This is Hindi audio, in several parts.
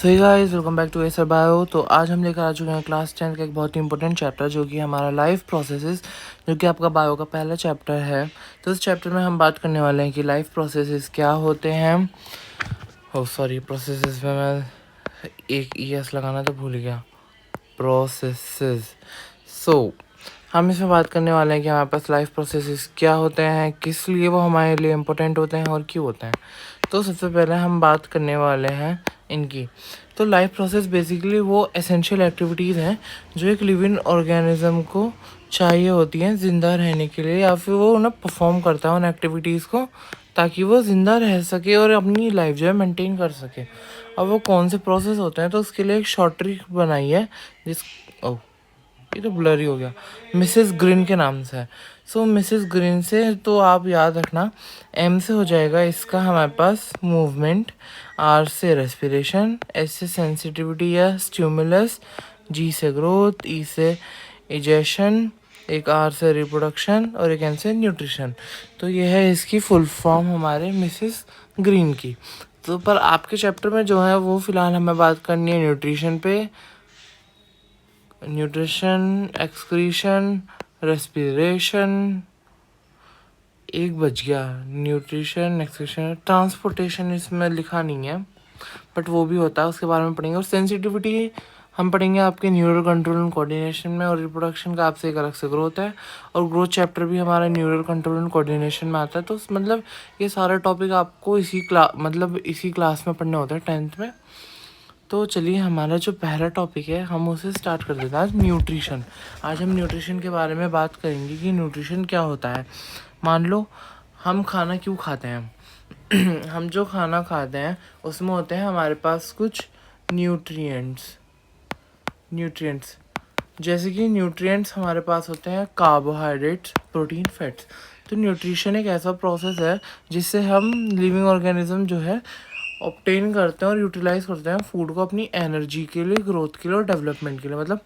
So hey guys, welcome back to Acer bio. तो आज हम लेकर आ चुके हैं क्लास 10 का एक बहुत ही इंपॉर्टेंट चैप्टर जो कि हमारा लाइफ प्रोसेसेस, जो कि आपका बायो का पहला चैप्टर है। तो इस चैप्टर में हम बात करने वाले हैं कि लाइफ प्रोसेसेस क्या होते हैं। ओह सॉरी, प्रोसेसेस में मैं एक एस लगाना तो भूल गया। प्रोसेसेस। सो हम इसमें बात करने वाले हैं कि हमारे पास लाइफ प्रोसेसेस क्या होते हैं, किस लिए वो हमारे लिए इम्पोर्टेंट होते हैं और क्यों होते हैं। तो सबसे पहले हम बात करने वाले हैं इनकी। तो लाइफ प्रोसेस बेसिकली वो एसेंशियल एक्टिविटीज़ हैं जो एक लिविंग ऑर्गेनिज्म को चाहिए होती हैं ज़िंदा रहने के लिए, या फिर वो उन्हें परफॉर्म करता है उन एक्टिविटीज़ को ताकि वो ज़िंदा रह सके और अपनी लाइफ जो है मेंटेन कर सके। अब वो कौन से प्रोसेस होते हैं, तो उसके लिए एक शॉर्ट ट्रिक बनाई है जिस ओह ये तो ब्लरी हो गया, मिसेस ग्रीन के नाम से है। सो मिसेस ग्रीन से तो आप याद रखना, एम से हो जाएगा इसका हमारे पास मूवमेंट, आर से रेस्पिरेशन, एस से सेंसिटिविटी या स्टिमुलस, जी से ग्रोथ, ई से इजेशन, एक आर से रिप्रोडक्शन और एक एन से न्यूट्रिशन। तो ये है इसकी फुल फॉर्म हमारे मिसेस ग्रीन की। तो पर आपके चैप्टर में जो है वो फ़िलहाल हमें बात करनी है न्यूट्रिशन पे। न्यूट्रिशन, एक्सक्रीशन, रेस्पिरेशन, एक बच गया, न्यूट्रिशन, एक्सक्रीशन, ट्रांसपोर्टेशन इसमें लिखा नहीं है बट वो भी होता है, उसके बारे में पढ़ेंगे। और सेंसिटिविटी हम पढ़ेंगे आपके न्यूरल कंट्रोल एंड कोऑर्डिनेशन में। और रिप्रोडक्शन का आपसे एक अलग से ग्रोथ है, और ग्रोथ चैप्टर भी हमारा न्यूरल कंट्रोल एंड कोऑर्डिनेशन में आता है। तो मतलब ये सारे टॉपिक आपको इसी क्लास में पढ़ने होते हैं 10th में। तो चलिए, हमारा जो पहला टॉपिक है हम उसे स्टार्ट कर देते हैं। आज न्यूट्रिशन। आज हम न्यूट्रिशन के बारे में बात करेंगे कि न्यूट्रिशन क्या होता है। मान लो हम खाना क्यों खाते हैं हम जो खाना खाते हैं उसमें होते हैं हमारे पास कुछ न्यूट्रिएंट्स जैसे कि न्यूट्रिएंट्स हमारे पास होते हैं कार्बोहाइड्रेट्स, प्रोटीन, फैट्स। तो न्यूट्रिशन एक ऐसा प्रोसेस है जिससे हम लिविंग ऑर्गेनिज्म जो है ऑब्टेन करते हैं और यूटिलाइज करते हैं फूड को अपनी एनर्जी के लिए, ग्रोथ के लिए और डेवलपमेंट के लिए। मतलब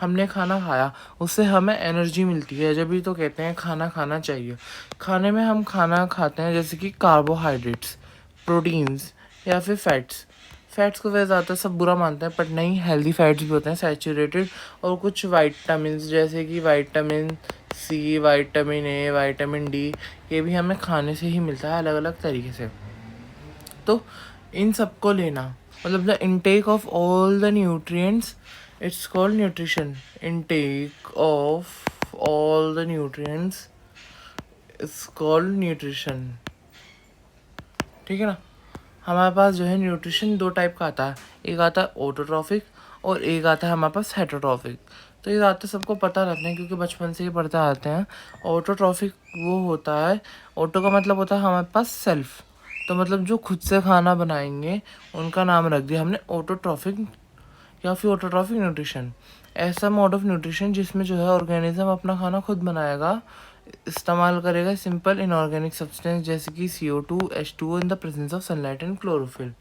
हमने खाना खाया, उससे हमें एनर्जी मिलती है, जब भी तो कहते हैं खाना खाना चाहिए। खाने में हम खाना खाते हैं जैसे कि कार्बोहाइड्रेट्स, प्रोटीन्स या फिर फैट्स को वैसे ज़्यादातर सब बुरा मानते हैं, बट नहीं, हेल्दी फैट्स भी होते हैं सैचुरेटेड। और कुछ वाइटामिन जैसे कि vitamin C, vitamin A, vitamin D, ये भी हमें खाने से ही मिलता है अलग अलग तरीके से। तो इन सबको लेना, मतलब the intake of all the nutrients, it's called nutrition. Intake of all the nutrients it's called nutrition. ठीक है ना। हमारे पास जो है न्यूट्रिशन दो टाइप का आता है, एक आता है ऑटोट्रॉफिक और एक आता है हमारे पास हेटरोट्रॉफिक। तो ये ज़्यादातर सबको पता रहते हैं क्योंकि बचपन से ही पढ़ते आते हैं। ऑटोट्रॉफिक वो होता है, ऑटो का मतलब होता है हमारे पास सेल्फ, तो मतलब जो खुद से खाना बनाएंगे उनका नाम रख दिया हमने ऑटोट्रॉफिक या फिर ऑटोट्रॉफिक न्यूट्रिशन। ऐसा मोड ऑफ न्यूट्रिशन जिसमें जो है ऑर्गेनिज्म अपना खाना खुद बनाएगा, इस्तेमाल करेगा सिंपल इनऑर्गेनिक सब्सटेंस जैसे कि CO2, H2O in the presence of sunlight and chlorophyll.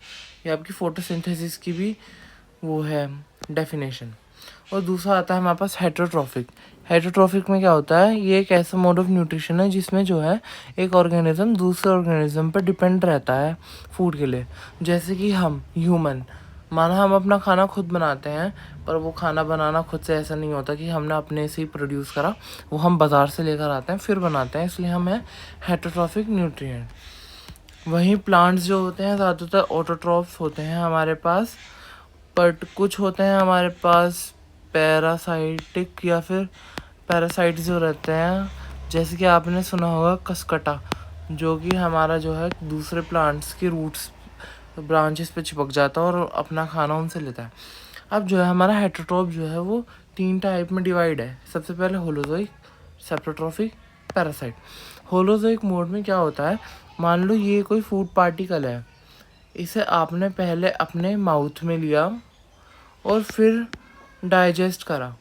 ये आपकी फोटोसिंथेसिस की भी वो है डेफिनेशन। और दूसरा आता है हमारे पास हेटरोट्रॉफिक। हेटरोट्रॉफिक में क्या होता है, ये एक ऐसा मोड ऑफ न्यूट्रिशन है जिसमें जो है एक ऑर्गेनिज्म दूसरे ऑर्गेनिज्म पर डिपेंड रहता है फूड के लिए। जैसे कि हम ह्यूमन, माना हम अपना खाना खुद बनाते हैं, पर वो खाना बनाना खुद से ऐसा नहीं होता कि हमने अपने से ही प्रोड्यूस करा, वो हम बाज़ार से लेकर आते हैं फिर बनाते हैं, इसलिए हम है हेटरोट्रॉफिक न्यूट्रिएंट। वहीं प्लांट्स जो होते हैं ज़्यादातर ऑटोट्रॉफ्स होते हैं हमारे पास, बट कुछ होते हैं हमारे पास पैरासाइटिक या फिर पैरासाइट जो रहते हैं, जैसे कि आपने सुना होगा कसकटा, जो कि हमारा जो है दूसरे प्लांट्स की रूट्स, ब्रांचेस पे चिपक जाता है और अपना खाना उनसे लेता है। अब जो है हमारा हेटरोट्रॉफ जो है वो 3 टाइप में डिवाइड है। सबसे पहले holozoic, saprotrophic, parasite. Holozoic mode में क्या होता है, मान लो ये कोई फूड पार्टिकल है, इसे आपने पहले अपने माउथ में लिया और फिर डाइजेस्ट करा,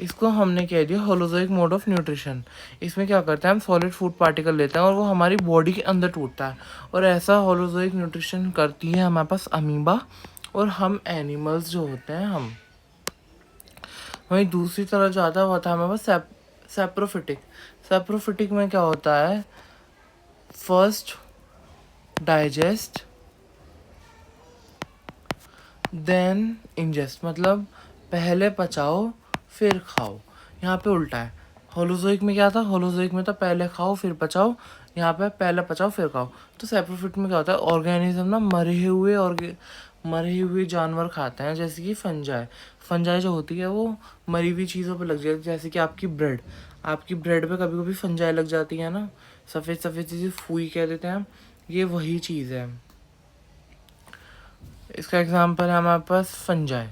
इसको हमने कह दिया होलोजोइक मोड ऑफ न्यूट्रिशन। इसमें क्या करते हैं, हम सॉलिड फूड पार्टिकल लेते हैं और वो हमारी बॉडी के अंदर टूटता है, और ऐसा होलोजोइक न्यूट्रिशन करती है हमारे पास अमीबा और हम एनिमल्स जो होते हैं हम। वहीं दूसरी तरफ जो आता है वो आता है हमारे पास सेप्रोफिटिक। सेप्रोफिटिक में क्या होता है, फर्स्ट डाइजेस्ट देन इंजेस्ट, मतलब पहले पचाओ फिर खाओ। यहाँ पे उल्टा है। होलोजोइक में क्या था, होलोजोइक में था पहले खाओ फिर पचाओ, यहाँ पे पहले पचाओ फिर खाओ। तो सैप्रोफिट में क्या होता है, ऑर्गेनिज्म ना मरे हुए जानवर खाते हैं, जैसे कि फंजाई। फंजाई जो होती है वो मरी हुई चीज़ों पे लग जाती है, जैसे कि आपकी ब्रेड पे कभी कभी फंजाई लग जाती है ना, सफ़ेद सफ़ेद चीज़ें फूई कह देते हैं हम, ये वही चीज़ है। इसका एग्जांपल है हमारे पास फंजाई।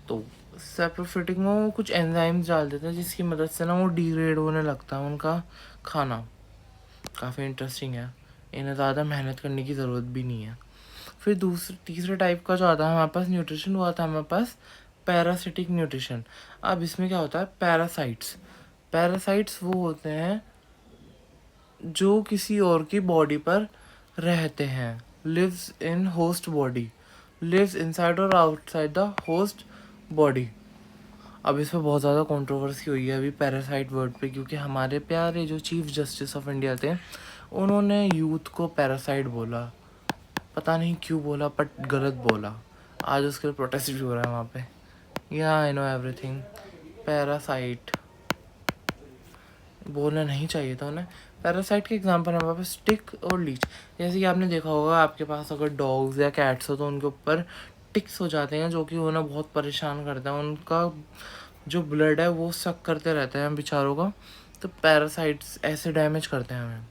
तो सैप्रोफिटिक में वो कुछ एंजाइम्स डाल देते हैं जिसकी मदद से ना वो डिग्रेड होने लगता है उनका खाना। काफ़ी इंटरेस्टिंग है, इन्हें ज़्यादा मेहनत करने की ज़रूरत भी नहीं है। फिर तीसरे टाइप का जो आता है हमारे पास न्यूट्रिशन, वो आता है हमारे पास पैरासिटिक न्यूट्रिशन। अब इसमें क्या होता है, पैरासाइट्स वो होते हैं जो किसी और की बॉडी पर रहते हैं, lives in host body, lives inside और आउटसाइड द होस्ट बॉडी। अब इस पर बहुत ज़्यादा कंट्रोवर्सी हुई है अभी पैरासाइट वर्ड पे, क्योंकि हमारे प्यारे जो चीफ जस्टिस ऑफ इंडिया थे उन्होंने यूथ को पैरासाइट बोला। पता नहीं क्यों बोला, बट गलत बोला। आज उसके लिए प्रोटेस्ट भी हो रहा है वहाँ पे। या आई नो एवरीथिंग, पैरासाइट बोलना नहीं चाहिए था उन्हें। पैरासाइट के एग्जांपल है हमारे पास टिक और लीच। जैसे कि आपने देखा होगा, आपके पास अगर डॉग्स या कैट्स हो तो उनके ऊपर टिक्स हो जाते हैं जो कि उन्हें बहुत परेशान करते हैं, उनका जो ब्लड है वो सक करते रहते हैं बेचारों का। तो पैरासाइट्स ऐसे डैमेज करते हैं हमें।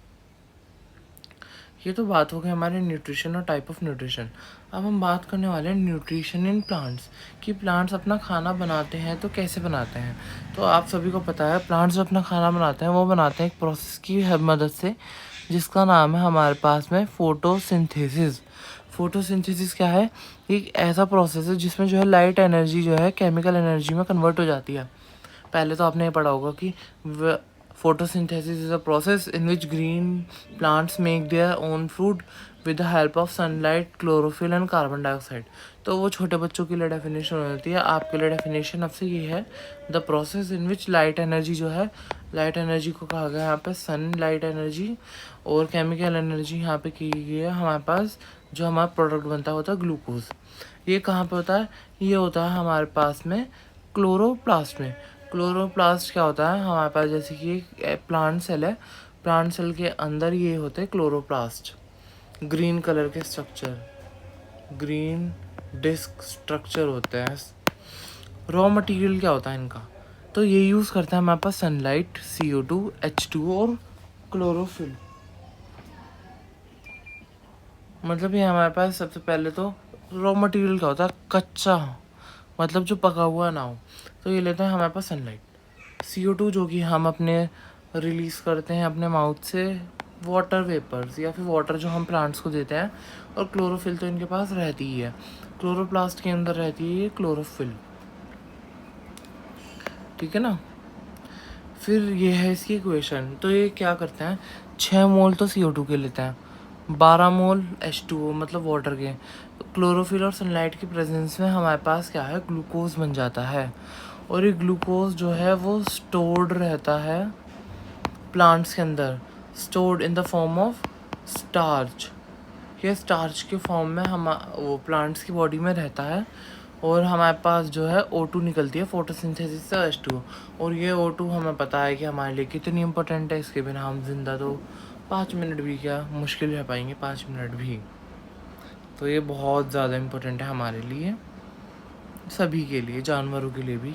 ये तो बात हो गई हमारे न्यूट्रिशन और टाइप ऑफ न्यूट्रिशन। अब हम बात करने वाले हैं न्यूट्रिशन इन प्लांट्स, कि प्लांट्स अपना खाना बनाते हैं तो कैसे बनाते हैं। तो आप सभी को पता है प्लांट्स जो अपना खाना बनाते हैं वो बनाते हैं एक प्रोसेस की मदद से, जिसका नाम है हमारे पास में फोटोसिंथेसिस। फोटोसिंथेसिस क्या है, एक ऐसा प्रोसेस है जिसमें जो है लाइट एनर्जी जो है केमिकल एनर्जी में कन्वर्ट हो जाती है। पहले तो आपने ये पढ़ा होगा कि photosynthesis is a process in which green plants make their own food with the help of sunlight, chlorophyll and carbon dioxide। तो वो छोटे बच्चों के लिए डेफिनेशन हो जाती है, आपके लिए डेफिनेशन अब से ये है, the process in which light energy जो है, लाइट एनर्जी को कहा गया यहाँ पे सन लाइट एनर्जी, और केमिकल एनर्जी यहाँ पे की गई है हमारे पास, जो हमारा प्रोडक्ट बनता होता है ग्लूकोज। ये कहाँ पे होता है, ये होता है हमारे पास में क्लोरोप्लास्ट में। क्लोरोप्लास्ट क्या होता है हमारे पास, जैसे कि एक प्लांट सेल है, प्लांट सेल के अंदर ये होते हैं क्लोरोप्लास्ट, ग्रीन कलर के स्ट्रक्चर, ग्रीन डिस्क स्ट्रक्चर होते हैं। रॉ मटेरियल क्या होता है इनका, तो ये यूज़ करता है हमारे पास सनलाइट, CO2, H2 और क्लोरोफिल। मतलब ये हमारे पास सबसे पहले तो रॉ मटेरियल क्या होता है, कच्चा, मतलब जो पका हुआ ना हो, तो ये लेते हैं हमारे पास सनलाइट। CO2 जो कि हम अपने रिलीज़ करते हैं अपने माउथ से, वाटर वेपर्स या फिर वाटर जो हम प्लांट्स को देते हैं, और क्लोरोफिल तो इनके पास रहती ही है, क्लोरोप्लास्ट के अंदर रहती है ये क्लोरोफिल, ठीक है ना। फिर ये है इसकी इक्वेशन, तो ये क्या करते हैं, 6 मोल तो CO2 के लेते हैं, 12 मोल H2O मतलब वाटर के। क्लोरोफिल और सनलाइट की प्रेजेंस में हमारे पास क्या है, ग्लूकोज बन जाता है, और ये ग्लूकोज जो है वो स्टोर्ड रहता है प्लांट्स के अंदर, stored in the form of starch. ये स्टार्च के फॉर्म में हम वो प्लांट्स की बॉडी में रहता है, और हमारे पास जो है O2 निकलती है फोटोसिंथेसिस से H2O। और ये O2 हमें पता है कि हमारे लिए कितनी इंपॉर्टेंट है, इसके बिना हम जिंदा तो 5 मिनट भी क्या मुश्किल रह पाएंगे, 5 मिनट भी। तो ये बहुत ज़्यादा इम्पोर्टेंट है हमारे लिए, सभी के लिए, जानवरों के लिए भी,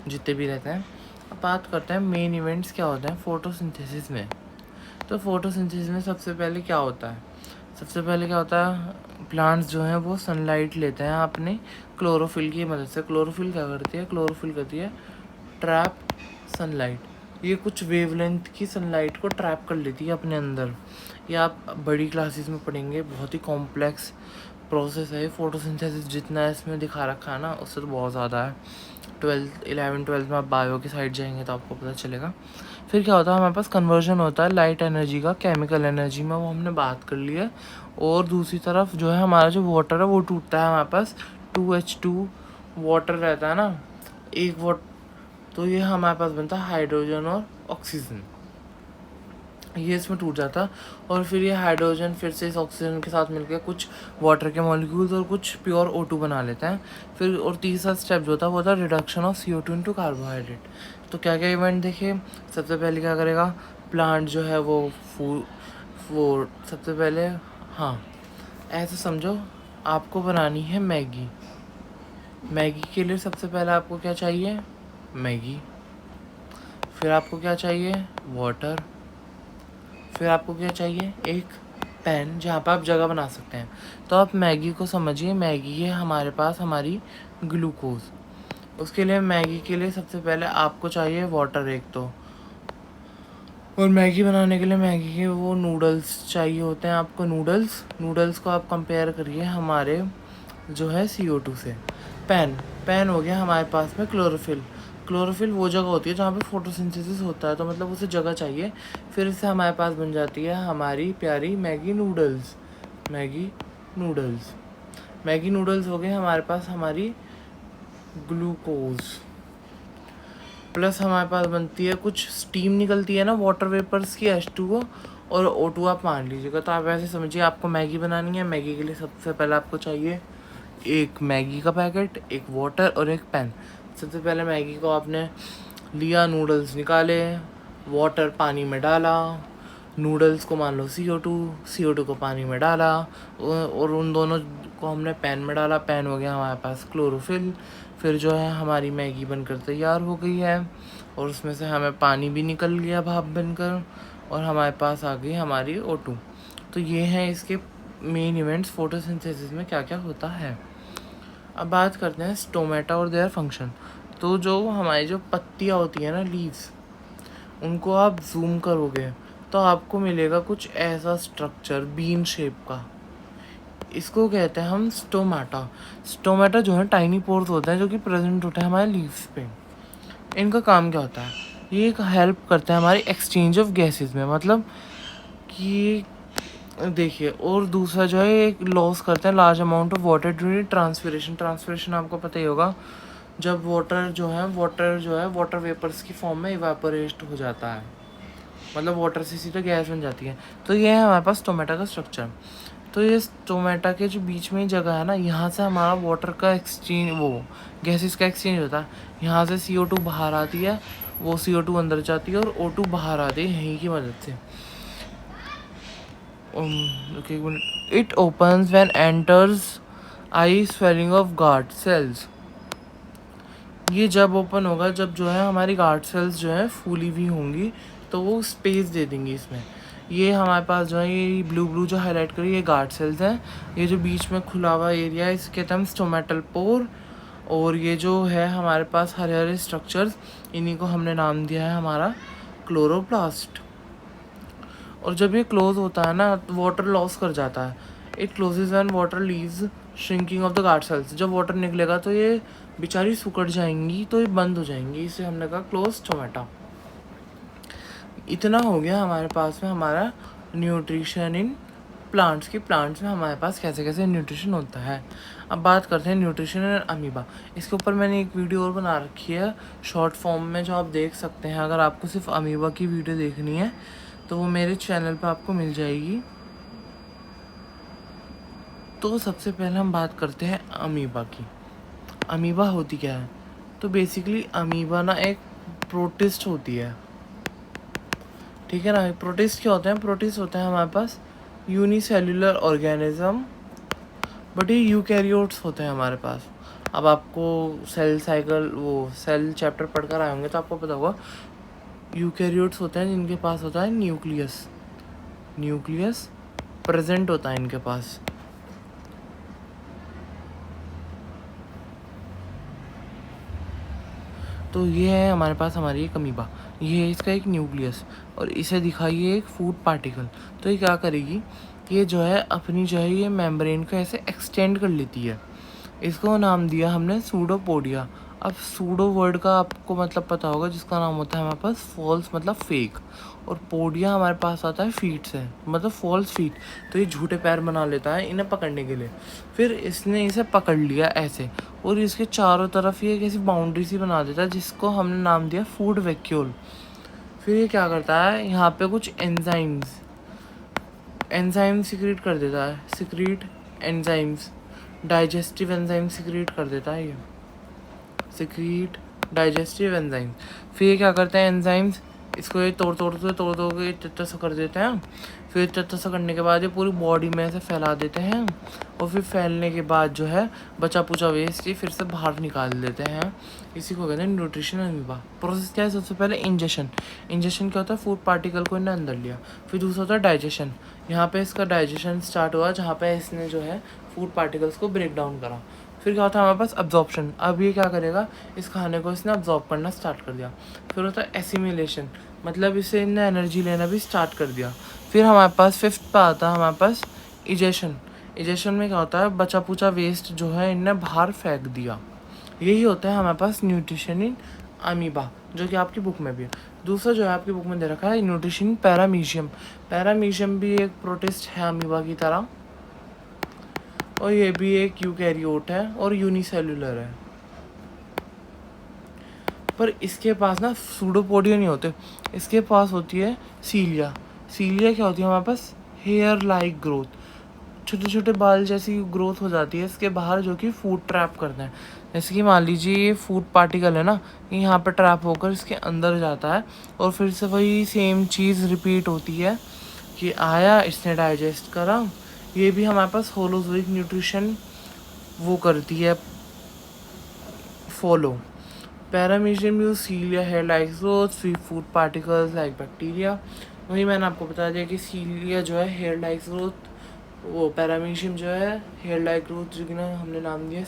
जितने भी रहते हैं। अब बात करते हैं मेन इवेंट्स क्या होते हैं फोटोसिंथेसिस में। तो फोटोसिंथेसिस में सबसे पहले क्या होता है, सबसे पहले क्या होता है, प्लांट्स जो हैं वो सनलाइट लेते हैं अपने क्लोरोफिल की मदद से। क्लोरोफिल क्या करती है, क्लोरोफिल करती है ट्रैप सनलाइट, ये कुछ वेवलेंथ की सनलाइट को ट्रैप कर लेती है अपने अंदर। ये आप बड़ी क्लासेस में पढ़ेंगे, बहुत ही कॉम्प्लेक्स प्रोसेस है फोटोसिंथेसिस, जितना इसमें दिखा रखा है ना उससे तो बहुत ज़्यादा है। 11th-12th में आप बायो की साइड जाएंगे तो आपको पता चलेगा। फिर क्या होता है, हमारे पास कन्वर्जन होता है लाइट एनर्जी का केमिकल एनर्जी में, वो हमने बात कर ली है। और दूसरी तरफ जो है हमारा जो वाटर है वो टूटता है, हमारे पास 2H2 वाटर रहता है ना, एक वाट, तो ये हमारे पास बनता है हाइड्रोजन और ऑक्सीजन। ये इसमें टूट जाता और फिर ये हाइड्रोजन फिर से इस ऑक्सीजन के साथ मिलकर कुछ वाटर के मॉलिक्यूल्स और कुछ प्योर O2 बना लेते हैं। फिर और तीसरा स्टेप जो था वो था reduction of CO2 into carbohydrate. तो क्या क्या इवेंट देखिए, सबसे पहले क्या करेगा प्लांट जो है वो सबसे पहले, हाँ ऐसे समझो आपको बनानी है मैगी। मैगी के लिए सबसे पहले आपको क्या चाहिए, मैगी। फिर आपको क्या चाहिए, वाटर। फिर आपको क्या चाहिए, एक पैन जहाँ पर आप जगह बना सकते हैं। तो आप मैगी को समझिए, मैगी है हमारे पास हमारी ग्लूकोज। उसके लिए मैगी के लिए सबसे पहले आपको चाहिए वाटर एक तो, और मैगी बनाने के लिए मैगी के वो नूडल्स चाहिए होते हैं आपको। नूडल्स को आप कंपेयर करिए हमारे जो है CO2 से। पैन हो गया हमारे पास में क्लोरोफिल वो जगह होती है जहाँ पे फोटोसिंथेसिस होता है, तो मतलब उसे जगह चाहिए। फिर इससे हमारे पास बन जाती है हमारी प्यारी मैगी नूडल्स हो गए हमारे पास हमारी ग्लूकोज। प्लस हमारे पास बनती है कुछ स्टीम निकलती है ना वाटर वेपर्स की, H2O और O2 आप मान लीजिएगा। तो आप ऐसे समझिए आपको मैगी बनानी है। मैगी के लिए सबसे पहले आपको चाहिए एक मैगी का पैकेट, एक वाटर और एक पैन। सबसे पहले मैगी को आपने लिया, नूडल्स निकाले, वाटर पानी में डाला, नूडल्स को मान लो CO2 को पानी में डाला और उन दोनों को हमने पैन में डाला। पैन हो गया हमारे पास क्लोरोफिल। फिर जो है हमारी मैगी बनकर तैयार हो गई है और उसमें से हमें पानी भी निकल गया भाप बनकर और हमारे पास आ गई हमारी O2। तो ये हैं इसके मेन इवेंट्स फोटोसिंथेसिस में क्या क्या होता है। अब बात करते हैं स्टोमेटा और देयर फंक्शन। तो जो हमारी जो पत्तियाँ होती हैं ना, लीव्स, उनको आप जूम करोगे तो आपको मिलेगा कुछ ऐसा स्ट्रक्चर बीन शेप का। इसको कहते हैं हम स्टोमेटा जो है टाइनी पोर्स होते हैं जो कि प्रेजेंट होते हैं हमारे लीव्स पे। इनका काम क्या होता है, ये एक हेल्प करता है हमारी एक्सचेंज ऑफ गैसेस में, मतलब कि देखिए। और दूसरा जो है एक लॉस करते हैं large amount of water during transpiration आपको पता ही होगा, जब वाटर जो है वाटर वेपर्स की फॉर्म में इवेपोरेट हो जाता है, मतलब वाटर से सीधे गैस बन जाती है। तो ये है हमारे पास स्टोमेटा का स्ट्रक्चर। तो ये स्टोमेटा के जो बीच में जगह है ना, यहाँ से हमारा वाटर का एक्सचेंज, वो गैसेस का एक्सचेंज होता है। यहाँ से CO2 बाहर आती है, वो CO2 अंदर जाती है और O2 बाहर आती है यहीं की मदद से। It opens when enters I swelling of guard cells. ये जब ओपन होगा जब जो है हमारी गार्ड सेल्स जो है फूली हुई होंगी, तो वो स्पेस दे देंगी इसमें। ये हमारे पास जो है ये ब्लू जो हाईलाइट करी ये गार्ड सेल्स हैं। ये जो बीच में खुला हुआ एरिया है इसके कहते हैं स्टोमेटल पोर। और ये जो है हमारे पास हरे हरे स्ट्रक्चर्स, इन्हीं को हमने नाम दिया है हमारा क्लोरोप्लास्ट। और जब ये क्लोज होता है ना, वाटर लॉस कर जाता है। It closes when water leaves shrinking of the guard cells. जब वाटर निकलेगा तो ये बेचारी सिकुड़ जाएंगी, तो ये बंद हो जाएंगी। इसे हमने कहा क्लोज स्टोमेटा। इतना हो गया हमारे पास में हमारा न्यूट्रिशन इन प्लांट्स की। प्लांट्स में हमारे पास कैसे कैसे न्यूट्रिशन होता है। अब बात करते हैं न्यूट्रिशन इन अमीबा। इसके ऊपर मैंने एक वीडियो और बना रखी है शॉर्ट फॉर्म में, जो आप देख सकते हैं। अगर आपको सिर्फ अमीबा की वीडियो देखनी है तो वो मेरे चैनल पर आपको मिल जाएगी। तो सबसे पहले हम बात करते हैं अमीबा की। अमीबा होती क्या है, तो बेसिकली अमीबा ना एक प्रोटिस्ट होती है, ठीक है ना। प्रोटिस्ट क्या होते हैं, प्रोटिस्ट होते हैं हमारे पास यूनिसेल्युलर ऑर्गेनिज्म, बट ये यूकैरियोट्स होते हैं हमारे पास। अब आपको सेल साइकिल वो सेल चैप्टर पढ़कर आए होंगे तो आपको पता होगा यूकैरियोट्स होते हैं जिनके पास होता है न्यूक्लियस प्रेजेंट होता है इनके पास। तो ये है हमारे पास हमारी एक अमीबा, ये है इसका एक न्यूक्लियस और इसे दिखाइए एक फूड पार्टिकल। तो ये क्या करेगी, ये जो है अपनी जो है ये मेम्ब्रेन को ऐसे एक्सटेंड कर लेती है। इसको नाम दिया हमने सूडोपोडिया। अब सूडो वर्ड का आपको मतलब पता होगा, जिसका नाम होता है हमारे पास फॉल्स मतलब फेक, और पोडिया हमारे पास आता है फीट से, मतलब फॉल्स फीट। तो ये झूठे पैर बना लेता है इन्हें पकड़ने के लिए। फिर इसने इसे पकड़ लिया ऐसे, और इसके चारों तरफ ये एक ऐसी बाउंड्री सी बना देता है जिसको हमने नाम दिया फूड वैक्यूल। फिर ये क्या करता है, यहाँ पे कुछ एंजाइम सिक्रीट कर देता है, secrete enzymes, digestive enzyme secrete कर देता है ये, सिक्रीट डाइजेस्टिव एंजाइम। फिर ये क्या करते हैं एंजाइम्स, इसको ये तोड़ के इतना सा कर देते हैं। फिर इतना सा करने के बाद ये पूरी बॉडी में से फैला देते हैं, और फिर फैलने के बाद जो है बचा पुचा वेस्ट ये फिर से बाहर निकाल देते हैं। इसी को कहते हैं न्यूट्रिशन अमीबा। प्रोसेस क्या है, सबसे पहले इंजेशन क्या होता है, फूड पार्टिकल को इन्हें अंदर लिया। फिर दूसरा होता है डाइजेशन, यहाँ पे इसका डाइजेशन स्टार्ट हुआ जहाँ पे इसने जो है फूड पार्टिकल्स को ब्रेक डाउन करा। फिर क्या होता है हमारे पास अब्जॉर्प्शन, अब ये क्या करेगा, इस खाने को इसने अब्जॉर्ब करना स्टार्ट कर दिया। फिर होता है एसिमिलेशन, मतलब इससे इन्हें एनर्जी लेना भी स्टार्ट कर दिया। फिर हमारे पास फिफ्थ पे आता है हमारे पास इजेशन में क्या होता है, बचा पूचा वेस्ट जो है इनने बाहर फेंक दिया। यही होता है हमारे पास न्यूट्रिशन इन अमीबा, जो कि आपकी बुक में भी है। दूसरा जो है आपकी बुक में दे रखा है न्यूट्रिशन इन पैरामीशियम भी एक प्रोटिस्ट है अमीबा की तरह, और ये भी एक यूकैरियोट है और यूनिसेलुलर है। पर इसके पास ना सूडोपोडिया नहीं होते, इसके पास होती है सीलिया क्या होती है हमारे पास, हेयर लाइक ग्रोथ, छोटे छोटे बाल जैसी ग्रोथ हो जाती है इसके बाहर, जो कि फूड ट्रैप करते हैं। जैसे कि मान लीजिए ये फूड पार्टिकल है ना, ये यहाँ पर ट्रैप होकर इसके अंदर जाता है, और फिर से वही सेम चीज़ रिपीट होती है कि आया, इसने डाइजेस्ट करा। ये भी हमारे पास होलोजोइक न्यूट्रिशन वो करती है follow. Paramecium use cilia hair like growth, sweet food particles like bacteria. वही मैंने आपको बता दिया कि सीलिया जो है हेयर लाइक ग्रोथ, वो पैरामीशियम जो है हेयर लाइक ग्रोथ, जो कि ना हमने नाम दिया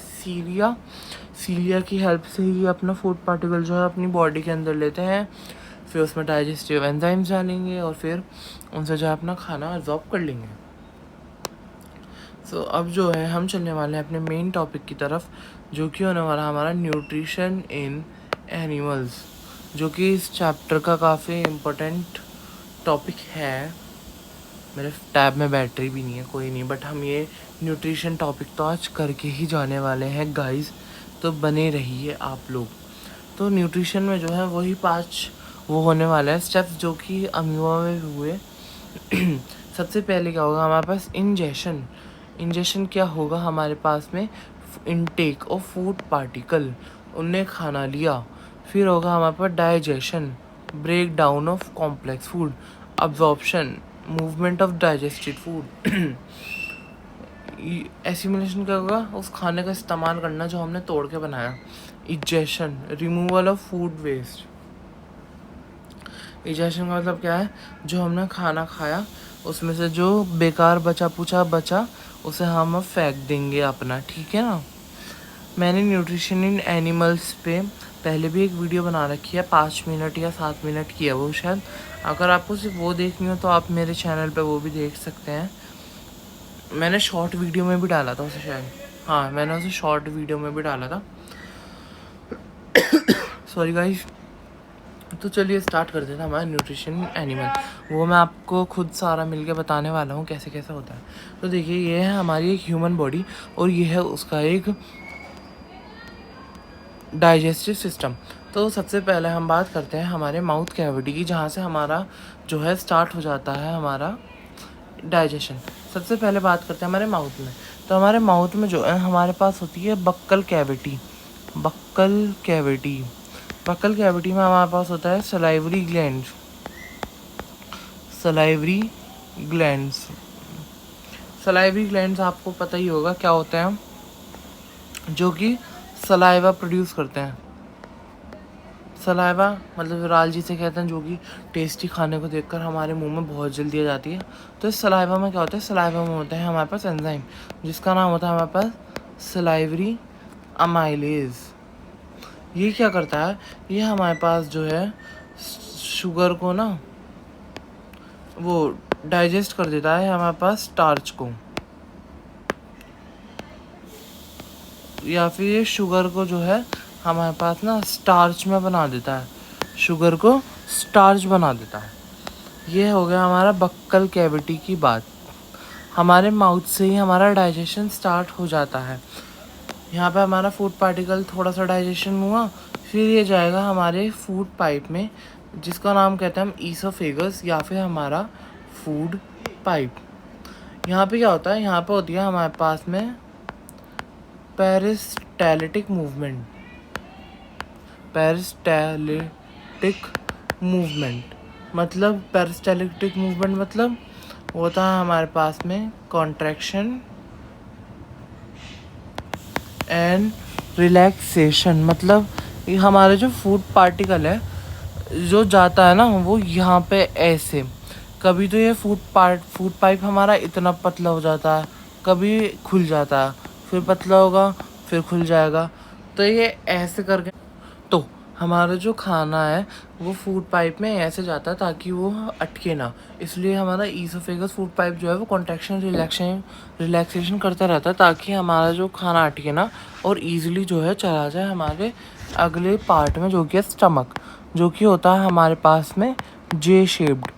सीलिया की हेल्प से ही अपना फूड पार्टिकल जो है अपनी बॉडी के अंदर लेते हैं। फिर उसमें डाइजेस्टिव एंजाइम्स डालेंगे और फिर उनसे जो है अपना खाना अब्जॉर्ब कर लेंगे। सो अब जो है हम चलने वाले हैं अपने मेन टॉपिक की तरफ, जो कि होने वाला हमारा न्यूट्रिशन इन एनिमल्स, जो कि इस चैप्टर का काफ़ी इम्पोर्टेंट टॉपिक है। मेरे टैब में बैटरी भी नहीं है, कोई नहीं, बट हम ये न्यूट्रिशन टॉपिक तो आज करके ही जाने वाले हैं गाइस, तो बने रहिए आप लोग। तो न्यूट्रिशन में जो है वही 5 वो होने वाला है स्टेप्स, जो कि अमीबा में हुए। सबसे पहले क्या होगा हमारे पास, इंजेशन क्या होगा हमारे पास में, इनटेक ऑफ फूड पार्टिकल, उनने खाना लिया। फिर होगा हमारे पास digestion, break down of complex food, absorption, movement of digested food. Assimilation क्या होगा, उस खाने का इस्तेमाल करना जो हमने तोड़ के बनाया। Ingestion, removal of food waste. Ingestion का मतलब क्या है, जो हमने खाना खाया उसमें से जो बेकार बचा उसे हम अब फेंक देंगे अपना, ठीक है ना। मैंने न्यूट्रिशन इन एनिमल्स पे पहले भी एक वीडियो बना रखी है, 5 मिनट या 7 मिनट की है वो शायद। अगर आपको सिर्फ वो देखनी हो तो आप मेरे चैनल पे वो भी देख सकते हैं। मैंने शॉर्ट वीडियो में भी डाला था उसे शायद, हाँ मैंने उसे शॉर्ट वीडियो में भी डाला था। Sorry guys. तो चलिए स्टार्ट कर देते हैं हमारा न्यूट्रिशन एनिमल। वो मैं आपको खुद सारा मिलके बताने वाला हूँ कैसे कैसे होता है। तो देखिए ये है हमारी एक ह्यूमन बॉडी, और ये है उसका एक डाइजेस्टिव सिस्टम। तो सबसे पहले हम बात करते हैं हमारे माउथ कैविटी की, जहाँ से हमारा जो है स्टार्ट हो जाता है हमारा डाइजेशन। सबसे पहले बात करते हैं हमारे माउथ में। तो हमारे माउथ में जो है हमारे पास होती है बक्कल कैविटी में हमारे पास होता है सलाइवरी ग्लैंड्स आपको पता ही होगा क्या होते हैं, जो कि सलाइवा प्रोड्यूस करते हैं। सलाइवा मतलब लाल जिसे कहते हैं, जो कि टेस्टी खाने को देखकर हमारे मुंह में बहुत जल्दी आ जाती है। तो इस सलाइवा में क्या होता है, सलाइवा में होता है हमारे पास एंजाइम, जिसका नाम होता है हमारे पास सलाइवरी अमाइलेज। ये क्या करता है, ये हमारे पास जो है शुगर को ना वो डाइजेस्ट कर देता है हमारे पास स्टार्च को, या फिर ये शुगर को जो है हमारे पास ना स्टार्च में बना देता है, शुगर को स्टार्च बना देता है। ये हो गया हमारा बक्कल कैविटी की बात। हमारे माउथ से ही हमारा डाइजेशन स्टार्ट हो जाता है। यहाँ पे हमारा फूड पार्टिकल थोड़ा सा डाइजेशन हुआ, फिर ये जाएगा हमारे फूड पाइप में, जिसका नाम कहते हैं हम ईसोफेगस या फिर हमारा फूड पाइप। यहाँ पे क्या होता है, यहाँ पे होती है हमारे पास में पेरिस्टाल्टिक मूवमेंट। पेरिस्टाल्टिक मूवमेंट मतलब पेरिस्टाल्टिक मूवमेंट मतलब होता है हमारे पास में कॉन्ट्रैक्शन एंड रिलैक्सेशन। मतलब ये हमारे जो फूड पार्टिकल है जो जाता है ना वो यहाँ पे ऐसे, कभी तो ये फूड पाइप हमारा इतना पतला हो जाता है, कभी खुल जाता है, फिर पतला होगा फिर खुल जाएगा। तो ये ऐसे करके तो हमारा जो खाना है वो फूड पाइप में ऐसे जाता है ताकि वो अटके ना। इसलिए हमारा ईसोफेगस फूड पाइप जो है वो कॉन्ट्रैक्शन रिलैक्सेशन करता रहता है ताकि हमारा जो खाना अटके ना और ईजिली जो है चला जाए हमारे अगले पार्ट में, जो कि है स्टमक, जो कि होता है हमारे पास में जे शेप्ड।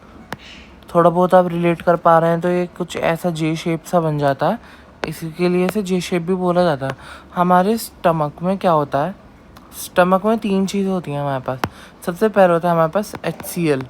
थोड़ा बहुत आप रिलेट कर पा रहे हैं तो ये कुछ ऐसा जे शेप सा बन जाता है, इसी के लिए इसे जे शेप भी बोला जाता है। हमारे स्टमक में क्या होता है, स्टमक में 3 चीज़ें होती हैं हमारे पास। सबसे पहले होता है हमारे पास HCl।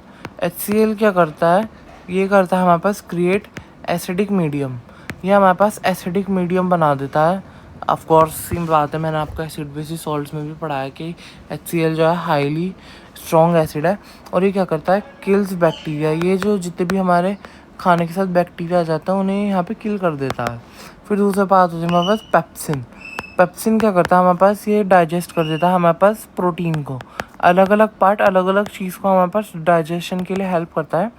HCl क्या करता है, ये करता है हमारे पास क्रिएट एसिडिक मीडियम। ये हमारे पास एसिडिक मीडियम बना देता है। ऑफ कोर्स सेम बात है, मैंने आपको एसिड बेसिस सॉल्ट्स में भी पढ़ा है कि HCl जो है हाईली स्ट्रॉन्ग एसिड है और ये क्या करता है, किल्स बैक्टीरिया। ये जो जितने भी हमारे खाने के साथ बैक्टीरिया आ जाता है उन्हें यहाँ पे किल कर देता है। फिर दूसरा बात होती है हमारे पास पेप्सिन। पेप्सिन क्या करता है हमारे पास, ये डाइजेस्ट कर देता है हमारे पास प्रोटीन को। अलग अलग पार्ट अलग अलग चीज़ को हमारे पास डाइजेशन के लिए हेल्प करता है।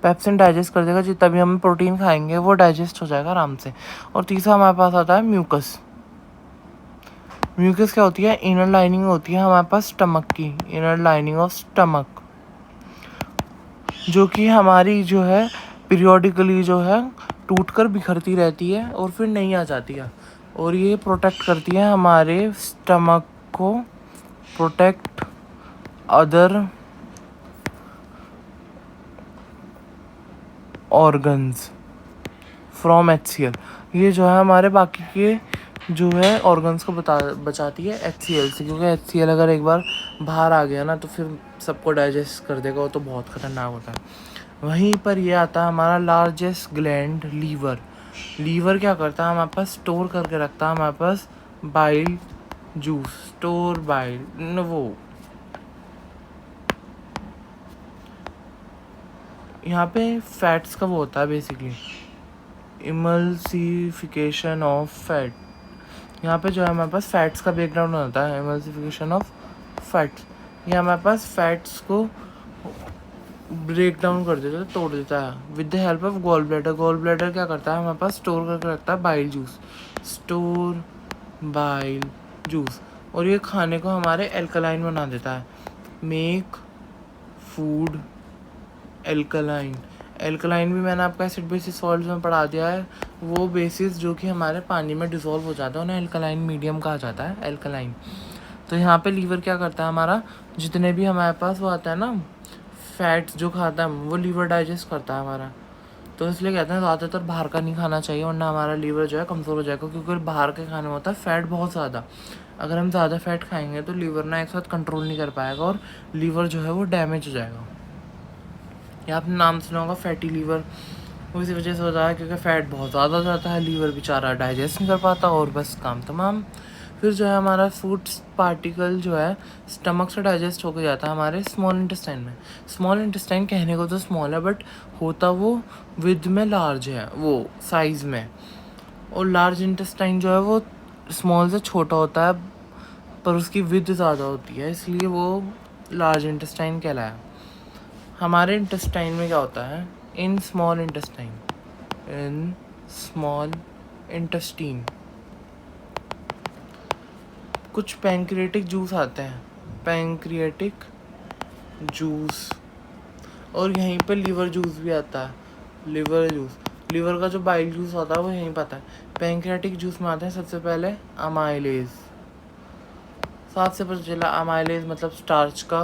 पेप्सिन डाइजेस्ट कर देगा, जितना भी हम प्रोटीन खाएंगे वो डाइजेस्ट हो जाएगा आराम से। और तीसरा हमारे पास आता है म्यूकस। म्यूकस क्या होती है, इनर लाइनिंग होती है हमारे पास स्टमक की, इनर लाइनिंग ऑफ स्टमक, जो कि हमारी जो है पीरियोडिकली जो है टूट कर बिखरती रहती है और फिर नई आ जाती है। और ये प्रोटेक्ट करती है हमारे स्टमक को, protect other organs from HCl। ये जो है हमारे बाकी के जो है ऑर्गन्स को बचाती है HCl से, क्योंकि HCl अगर एक बार बाहर आ गया ना तो फिर सबको डाइजेस्ट कर देगा, वो तो बहुत ख़तरनाक होता है। वहीं पर ये आता है हमारा लार्जेस्ट ग्लैंड लीवर। लीवर क्या करता है हमारे पास, स्टोर करके रखता है हमारे पास बाइल जूस, स्टोर बाइल वो यहाँ पे फैट्स का वो होता है बेसिकली इमल्सिफिकेशन ऑफ फैट। यहाँ पे जो है हमारे पास फैट्स का ब्रेकडाउन होता है, इमल्सिफिकेशन ऑफ फैट्स। ये हमारे पास फैट्स को ब्रेक डाउन कर देता है, तोड़ देता है with the help of gall bladder. Gall bladder क्या करता है हमारे पास, स्टोर करके रखता है bile juice, store bile juice. और ये खाने को हमारे एल्कलाइन बना देता है, मेक फूड एल्कलाइन। एल्कलाइन भी मैंने आपका एसिड बेसिस सॉल्ट्स में पढ़ा दिया है, वो बेसिस जो कि हमारे पानी में डिसॉल्व हो जाता है उन्हें एल्कलाइन मीडियम कहा जाता है, एल्कलाइन। तो यहाँ पे लीवर क्या करता है हमारा, जितने भी हमारे पास वो आता है ना फैट्स जो खाता है वो लीवर डाइजेस्ट करता है हमारा। तो इसलिए कहते हैं ज़्यादातर बाहर का नहीं खाना चाहिए, वरना हमारा लीवर जो है कमज़ोर हो जाएगा, क्योंकि बाहर के खाने में होता है फ़ैट बहुत ज़्यादा। अगर हम ज़्यादा फैट खाएंगे तो लीवर ना एक साथ कंट्रोल नहीं कर पाएगा और लीवर जो है वो डैमेज हो जाएगा। या आपने नाम सुना होगा फैटी लीवर, वो इसी वजह से होता है क्योंकि फ़ैट बहुत ज़्यादा हो जाता है, लीवर बेचारा डाइजेस्ट नहीं कर पाता और बस काम तमाम। फिर जो है हमारा फूड पार्टिकल जो है स्टमक से डाइजेस्ट होकर जाता है हमारे स्मॉल इंटेस्टाइन में। स्मॉल इंटेस्टाइन कहने को तो स्मॉल है बट होता वो विद में लार्ज है, वो साइज़ में। और लार्ज इंटेस्टाइन जो है वो स्मॉल से छोटा होता है पर उसकी विद ज़्यादा होती है, इसलिए वो लार्ज इंटेस्टाइन कहलाया। हमारे इंटेस्टाइन में क्या होता है, in small intestine, in small intestine कुछ पैंक्रियाटिक जूस आते हैं, पैंक्रियाटिक जूस। और यहीं पे लिवर जूस भी आता है, लिवर जूस। लिवर का जो बाइल जूस होता है वो यहीं पर आता है। पैंक्रियाटिक जूस में आते हैं सबसे पहले अमाइलेज। साथ से पता चला अमाइलेज मतलब स्टार्च का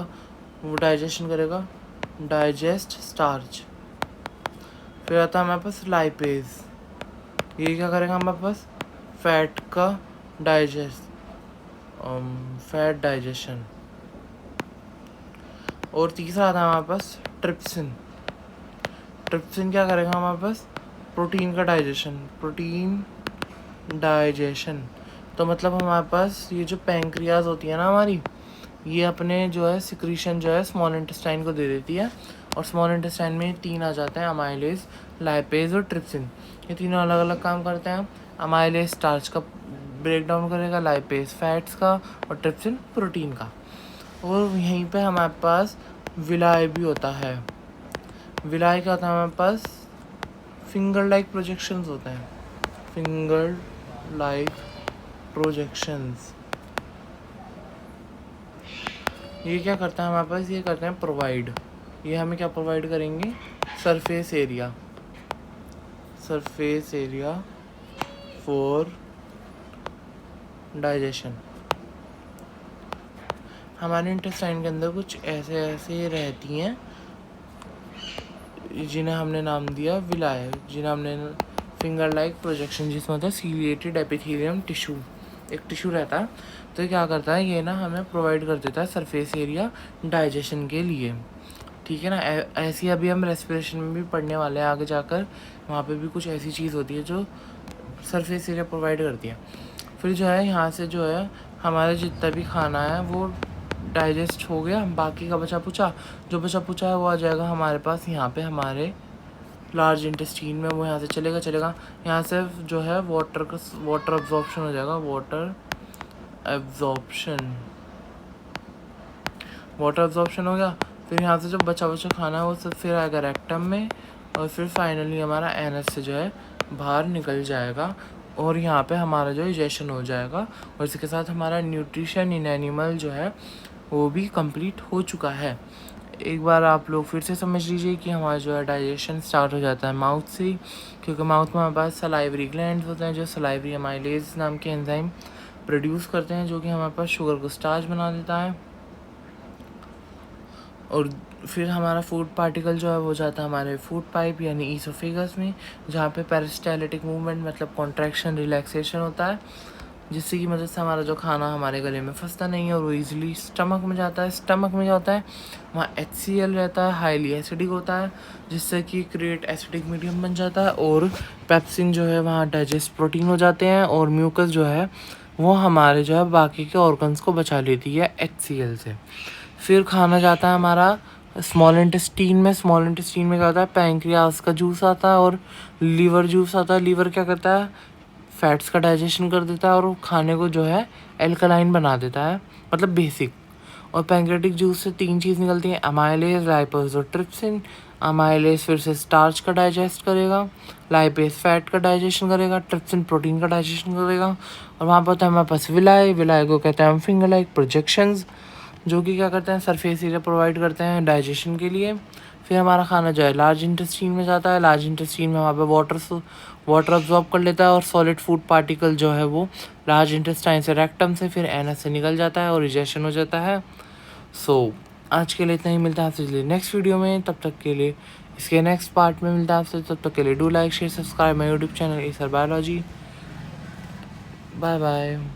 वो डाइजेशन करेगा, डाइजेस्ट स्टार्च। फिर आता है हमारे पास लाइपेज, ये क्या करेगा हमारे पास, फैट का डाइजेस्ट, फैट डाइजेशन। और तीसरा आता है हमारे पास ट्रिप्सिन। ट्रिप्सिन क्या करेगा हमारे पास? प्रोटीन का डाइजेशन। तो मतलब हमारे पास ये जो पैंक्रियाज होती है ना हमारी, ये अपने जो है सिक्रीशन जो है स्मॉल इंटेस्टाइन को दे देती है, और स्मॉल इंटेस्टाइन में 3 आ जाते हैं, अमाइलेज, लाइपेज और ट्रिप्सिन। ये तीनों अलग अलग काम करते हैं। अमाइलेज स्टार्च का ब्रेक डाउन करेगा, लाइपेज फैट्स का, और ट्रिप्सिन प्रोटीन का। और यहीं पे हमारे पास विलाय भी होता है। विलाय क्या होता है हमारे पास? फिंगर लाइक प्रोजेक्शंस होते हैं, फिंगर लाइक प्रोजेक्शंस। ये क्या करता है हमारे पास? ये करते हैं प्रोवाइड। ये हमें क्या प्रोवाइड करेंगे? Surface area for digestion. हमारे इंटेस्टाइन के अंदर कुछ ऐसे रहती हैं जिन्हें हमने नाम दिया विलाय, जिन्हें हमने फिंगर लाइक प्रोजेक्शन, जिसमें होता है सीलिएटेड एपिथेलियम टिश्यू, एक टिश्यू रहता है। तो क्या करता है ये ना, हमें प्रोवाइड कर देता है सरफेस एरिया डाइजेशन के लिए, ठीक है ना। ऐसी अभी हम रेस्पिरेशन में भी पढ़ने वाले हैं आगे जाकर, वहाँ पे भी कुछ ऐसी चीज़ होती है जो सरफेस एरिया प्रोवाइड करती है। फिर जो है यहाँ से जो है हमारा जितना भी खाना है वो डाइजेस्ट हो गया, बाकी का बचा पुचा है वो आ जाएगा हमारे पास यहाँ पे हमारे लार्ज इंटेस्टीन में। वो यहाँ से चलेगा यहाँ से जो है वाटर अब्जॉर्प्शन हो जाएगा, वाटर अब्जॉर्प्शन हो गया। फिर यहाँ से जो बचा खाना है वो सब फिर आएगा रेक्टम में, और फिर फाइनली हमारा एनस से जो है बाहर निकल जाएगा, और यहाँ पे हमारा जो डाइजेशन हो जाएगा। और इसके साथ हमारा न्यूट्रिशन इन एनिमल जो है वो भी कंप्लीट हो चुका है। एक बार आप लोग फिर से समझ लीजिए कि हमारा जो है डाइजेशन स्टार्ट हो जाता है माउथ से, क्योंकि माउथ में हमारे पास सलाइवरी ग्लैंड्स होते हैं जो सलाइवरी अमाइलेज नाम के एंजाइम प्रोड्यूस करते हैं, जो कि हमारे पास शुगर को स्टार्च बना देता है। और फिर हमारा फूड पार्टिकल जो है वो जाता है हमारे फूड पाइप यानी ईसोफेगस में, जहाँ पे पेरिस्टाल्टिक मूवमेंट मतलब कॉन्ट्रैक्शन रिलैक्सेशन होता है, जिससे की मदद से हमारा जो खाना हमारे गले में फंसता नहीं है और वो इजीली स्टमक में जाता है। स्टमक में क्या होता है? वहाँ HCl रहता है, हाईली एसिडिक होता है, जिससे कि क्रिएट एसिडिक मीडियम बन जाता है, और पेप्सिन जो है वहाँ डाइजेस्ट प्रोटीन हो जाते हैं, और म्यूकस जो है वो हमारे जो है बाकी के ऑर्गन्स को बचा लेती है HCl से। फिर खाना जाता है हमारा स्मॉल इंटेस्टीन में क्या होता है? पैंक्रियास का जूस आता है और लीवर जूस आता है। लीवर क्या करता है? फैट्स का डाइजेशन कर देता है और खाने को जो है एल्कलाइन बना देता है, मतलब बेसिक। और पैंक्रेटिक जूस से 3 चीज़ निकलती हैं, अमाइलेज, लाइपेज और ट्रिप्सिन। अमाइलेज फिर से स्टार्च का डाइजेस्ट करेगा, लाइपेज फैट का डाइजेशन करेगा, ट्रिप्सिन प्रोटीन का डाइजेशन करेगा। और वहाँ पर होता है हमारे पास विलाय को कहते हैं हम फिंगर लाइक प्रोजेक्शंस, जो कि क्या करते हैं? सरफेस एरिया प्रोवाइड करते हैं डाइजेशन के लिए। फिर हमारा खाना जो है लार्ज इंटेस्टीन में जाता है, लार्ज इंटेस्टीन में वहाँ पे वाटर अब्जॉर्ब कर लेता है, और सॉलिड फूड पार्टिकल जो है वो लार्ज इंटेस्टाइन से रेक्टम से फिर एनस से निकल जाता है और डाइजेशन हो जाता है। आज के लिए इतना ही, मिलता है आपसे नेक्स्ट वीडियो में। तब तक के लिए इसके नेक्स्ट पार्ट में मिलता है आपसे, तब तक के लिए do like share subscribe my YouTube channel Acer biology. Bye bye.